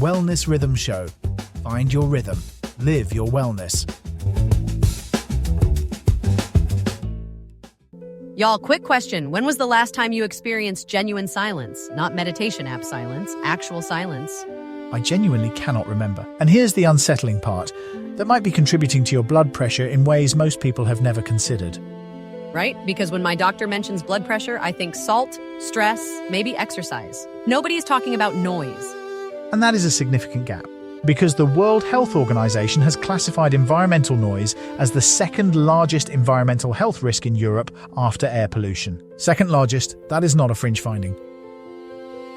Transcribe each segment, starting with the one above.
Wellness Rhythm Show. Find your rhythm. Live your wellness. Y'all, quick question. When was the last time you experienced genuine silence? Not meditation app silence, actual silence. I genuinely cannot remember. And here's the unsettling part that might be contributing to your blood pressure in ways most people have never considered. Right? Because when my doctor mentions blood pressure, I think salt, stress, maybe exercise. Nobody is talking about noise. And that is a significant gap, because the World Health Organization has classified environmental noise as the second largest environmental health risk in Europe after air pollution. Second largest, that is not a fringe finding.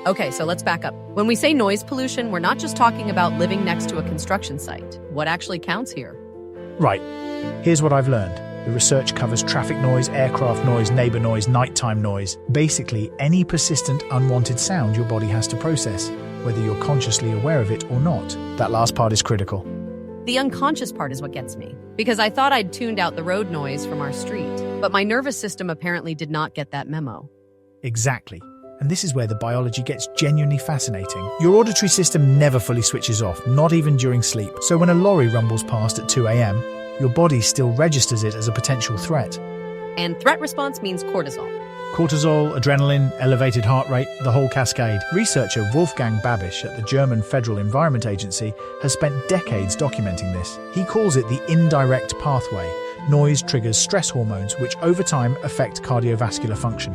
Okay, so let's back up. When we say noise pollution, we're not just talking about living next to a construction site. What actually counts here? Right. Here's what I've learned. The research covers traffic noise, aircraft noise, neighbor noise, nighttime noise. Basically, any persistent, unwanted sound your body has to process, whether you're consciously aware of it or not. That last part is critical. The unconscious part is what gets me. Because I thought I'd tuned out the road noise from our street, but my nervous system apparently did not get that memo. Exactly. And this is where the biology gets genuinely fascinating. Your auditory system never fully switches off, not even during sleep. So when a lorry rumbles past at 2 a.m., your body still registers it as a potential threat. And threat response means cortisol. Cortisol, adrenaline, elevated heart rate, the whole cascade. Researcher Wolfgang Babisch at the German Federal Environment Agency has spent decades documenting this. He calls it the indirect pathway. Noise triggers stress hormones, which over time affect cardiovascular function.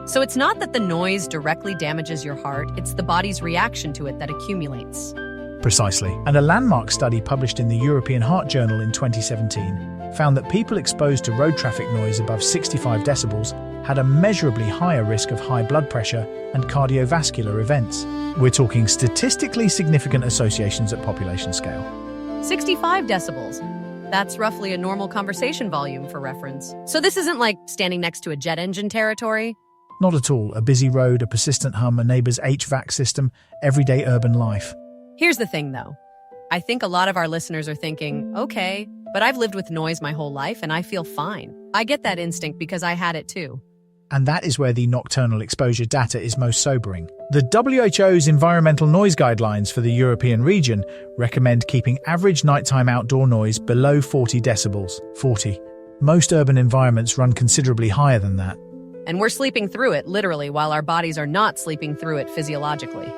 So it's not that the noise directly damages your heart, it's the body's reaction to it that accumulates. Precisely. And a landmark study published in the European Heart Journal in 2017 found that people exposed to road traffic noise above 65 decibels had a measurably higher risk of high blood pressure and cardiovascular events. We're talking statistically significant associations at population scale. 65 decibels. That's roughly a normal conversation volume for reference. So this isn't like standing next to a jet engine territory? Not at all. A busy road, a persistent hum, a neighbor's HVAC system, everyday urban life. Here's the thing, though. I think a lot of our listeners are thinking, okay, but I've lived with noise my whole life and I feel fine. I get that instinct because I had it too. And that is where the nocturnal exposure data is most sobering. The WHO's environmental noise guidelines for the European region recommend keeping average nighttime outdoor noise below 40 decibels. 40. Most urban environments run considerably higher than that. And we're sleeping through it, literally, while our bodies are not sleeping through it physiologically.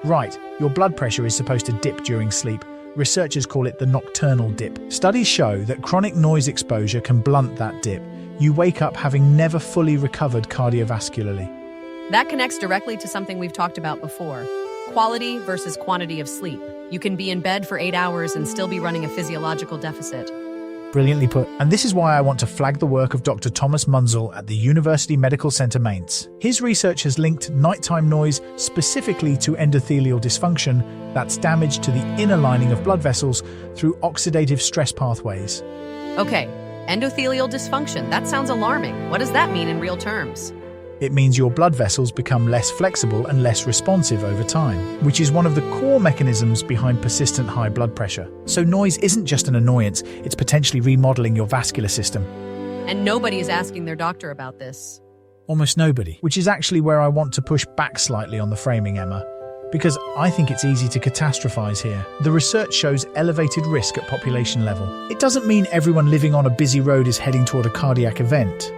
Right, your blood pressure is supposed to dip during sleep. Researchers call it the nocturnal dip. Studies show that chronic noise exposure can blunt that dip. You wake up having never fully recovered cardiovascularly. That connects directly to something we've talked about before. Quality versus quantity of sleep. You can be in bed for 8 hours and still be running a physiological deficit. Brilliantly put. And this is why I want to flag the work of Dr. Thomas Munzel at the University Medical Center Mainz. His research has linked nighttime noise specifically to endothelial dysfunction, that's damage to the inner lining of blood vessels through oxidative stress pathways. Okay, endothelial dysfunction. That sounds alarming. What does that mean in real terms? It means your blood vessels become less flexible and less responsive over time, which is one of the core mechanisms behind persistent high blood pressure. So noise isn't just an annoyance, it's potentially remodeling your vascular system. And nobody is asking their doctor about this. Almost nobody, which is actually where I want to push back slightly on the framing, Emma, because I think it's easy to catastrophize here. The research shows elevated risk at population level. It doesn't mean everyone living on a busy road is heading toward a cardiac event.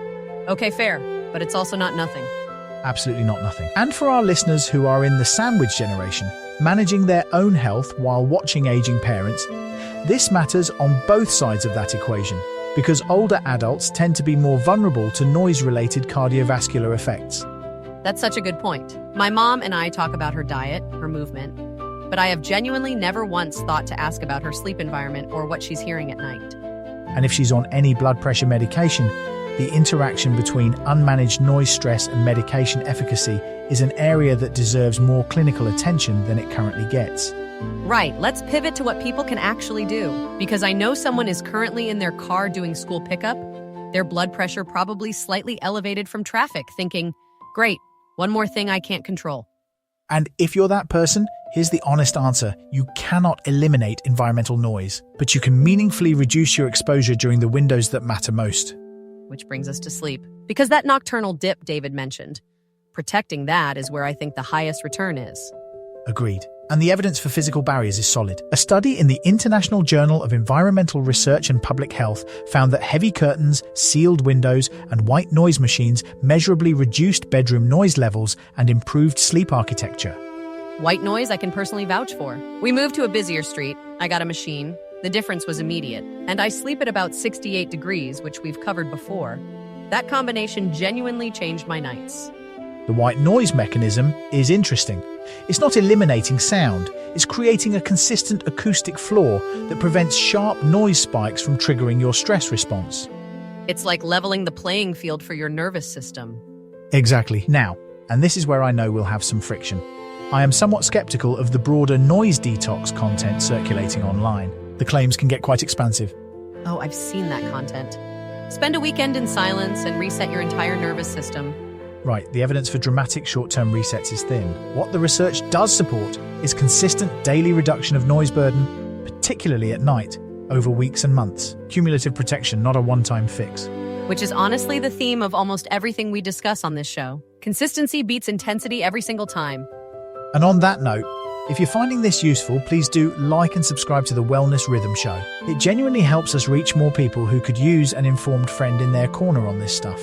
Okay, fair. But it's also not nothing. Absolutely not nothing. And for our listeners who are in the sandwich generation, managing their own health while watching aging parents, this matters on both sides of that equation, because older adults tend to be more vulnerable to noise-related cardiovascular effects. That's such a good point. My mom and I talk about her diet, her movement, but I have genuinely never once thought to ask about her sleep environment or what she's hearing at night. And if she's on any blood pressure medication, the interaction between unmanaged noise stress and medication efficacy is an area that deserves more clinical attention than it currently gets. Right, let's pivot to what people can actually do. Because I know someone is currently in their car doing school pickup, their blood pressure probably slightly elevated from traffic, thinking, great, one more thing I can't control. And if you're that person, here's the honest answer. You cannot eliminate environmental noise, but you can meaningfully reduce your exposure during the windows that matter most. Which brings us to sleep. Because that nocturnal dip David mentioned, protecting that is where I think the highest return is. Agreed. And the evidence for physical barriers is solid. A study in the International Journal of Environmental Research and Public Health found that heavy curtains, sealed windows, and white noise machines measurably reduced bedroom noise levels and improved sleep architecture. White noise I can personally vouch for. We moved to a busier street. I got a machine. The difference was immediate. And I sleep at about 68 degrees, which we've covered before. That combination genuinely changed my nights. The white noise mechanism is interesting. It's not eliminating sound, it's creating a consistent acoustic floor that prevents sharp noise spikes from triggering your stress response. It's like leveling the playing field for your nervous system. Exactly. Now, and this is where I know we'll have some friction. I am somewhat skeptical of the broader noise detox content circulating online. The claims can get quite expansive. Oh, I've seen that content. Spend a weekend in silence and reset your entire nervous system. Right, the evidence for dramatic short-term resets is thin. What the research does support is consistent daily reduction of noise burden, particularly at night, over weeks and months. Cumulative protection, not a one-time fix. Which is honestly the theme of almost everything we discuss on this show. Consistency beats intensity every single time. And on that note, if you're finding this useful, please do like and subscribe to the Wellness Rhythm Show. It genuinely helps us reach more people who could use an informed friend in their corner on this stuff.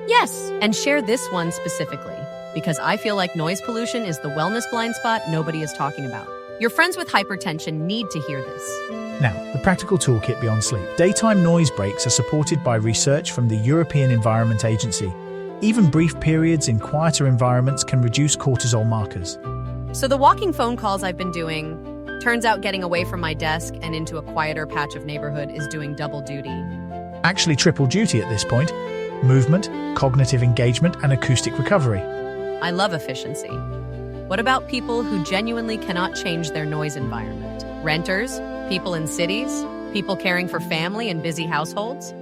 Yes, and share this one specifically, because I feel like noise pollution is the wellness blind spot nobody is talking about. Your friends with hypertension need to hear this. Now, the practical toolkit beyond sleep. Daytime noise breaks are supported by research from the European Environment Agency. Even brief periods in quieter environments can reduce cortisol markers. So the walking phone calls I've been doing, turns out getting away from my desk and into a quieter patch of neighborhood is doing double duty. Actually triple duty at this point. Movement, cognitive engagement, and acoustic recovery. I love efficiency. What about people who genuinely cannot change their noise environment? Renters, people in cities, people caring for family in busy households?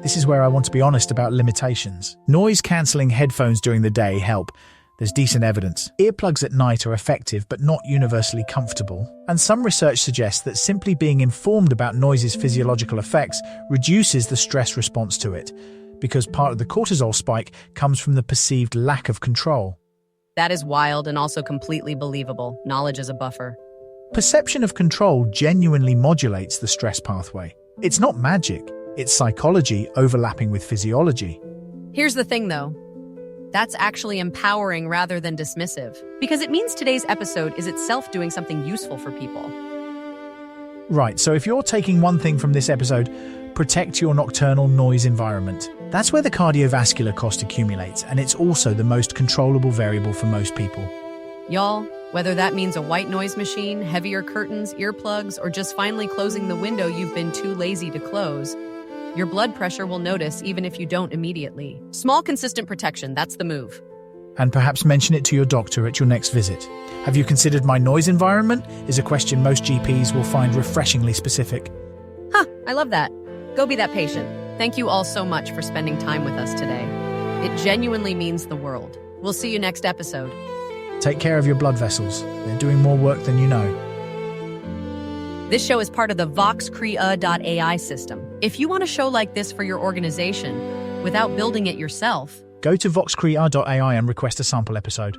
This is where I want to be honest about limitations. Noise-cancelling headphones during the day help. There's decent evidence. Earplugs at night are effective but not universally comfortable. And some research suggests that simply being informed about noise's physiological effects reduces the stress response to it, because part of the cortisol spike comes from the perceived lack of control. That is wild and also completely believable. Knowledge is a buffer. Perception of control genuinely modulates the stress pathway. It's not magic, it's psychology overlapping with physiology. Here's the thing, though. That's actually empowering rather than dismissive, because it means today's episode is itself doing something useful for people. Right, so if you're taking one thing from this episode, protect your nocturnal noise environment. That's where the cardiovascular cost accumulates, and it's also the most controllable variable for most people. Y'all, whether that means a white noise machine, heavier curtains, earplugs, or just finally closing the window you've been too lazy to close, your blood pressure will notice even if you don't immediately. Small, consistent protection, that's the move. And perhaps mention it to your doctor at your next visit. Have you considered my noise environment? Is a question most GPs will find refreshingly specific. I love that. Go be that patient. Thank you all so much for spending time with us today. It genuinely means the world. We'll see you next episode. Take care of your blood vessels. They're doing more work than you know. This show is part of the VoxCrea.ai system. If you want a show like this for your organization, without building it yourself, go to voxcrea.ai and request a sample episode.